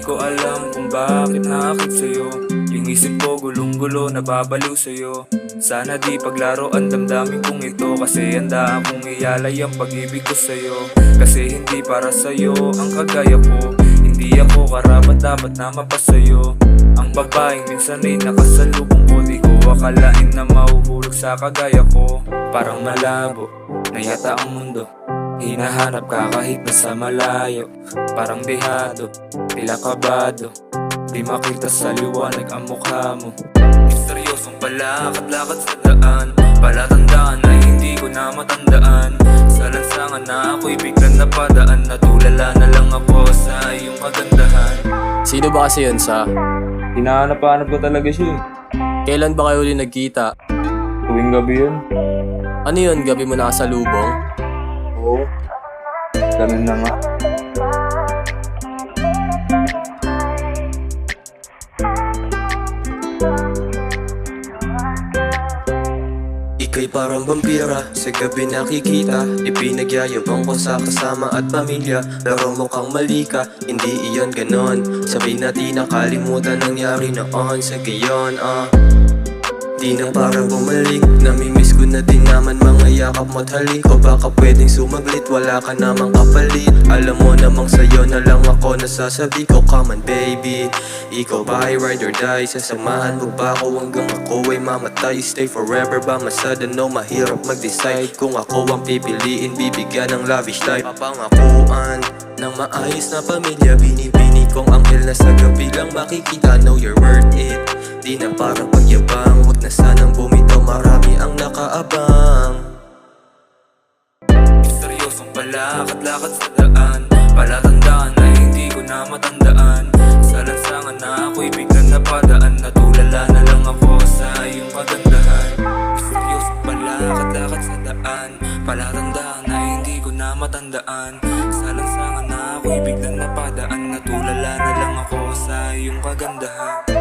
ko alam kung bakit naakit sa'yo. Yung isip ko gulong-gulo, nababaliw sa'yo. Sana di paglaro ang damdamin kong ito, kasi handa akong ialay ang pag-ibig ko sa'yo. Kasi hindi para sa'yo ang kagaya ko, hindi ako karapat dapat na mapasayo. Ang babaeng minsan ay nakasalubong ko, di ko akalain na mahuhulog sa kagaya ko. Parang malabo na yata ang mundo, hinahanap ka kahit nasa malayo. Parang dehado, tila kabado, di makita sa liwanag ang mukha mo. Misteryosong palakad-lakad sa daan, palatandaan na hindi ko na matandaan. Sa lansangan na ako'y biglang napadaan, natulala na lang ako sa iyong kagandahan. Sino ba kasi yun, Sa? Hinahanap-hanap ko talaga siya. Kailan ba kayo ulit nagkita? Tuwing gabi yun. Ano yun, gabi mo nakasalubong? Oo, ganun na nga. Ika'y parang vampira, sa gabi nakikita. Ipinagyayabang ko sa kasama at pamilya, pero mukhang mali ka, hindi iyon ganon. Sabihin natin nakalimutan nangyari noon sa gayon. Di na parang bumalik, namimiss ko na din naman mga yakap mo't halik. O baka pwedeng sumaglit, wala ka namang kapalit. Alam mo namang sa'yo na lang ako nasasabi ko, come on baby. Ikaw ba ay ride or die? Sasamahan mo ba ako hanggang ako ay mamatay? Stay forever ba masada? No, mahirap mag-decide. Kung ako ang pipiliin, bibigyan ng lavish life. Papangakuan ng maayos na pamilya, binibini kong anghel na sa gabi lang makikita. Know you're worth it, di na parang pagyabang. Huwag na sanang bumitaw, marami ang nakaabang. Misteryosong palakad-lakad sa daan, palatandaan na hindi ko na matandaan. Sa lansangan na ako'y biglang napadaan, natulala na lang ako sa iyong kagandahan. Misteryosong palakad-lakad sa daan, palatandaan na hindi ko na matandaan. Sa lansangan na ako'y biglang napadaan, natulala na lang ako sa iyong kagandahan.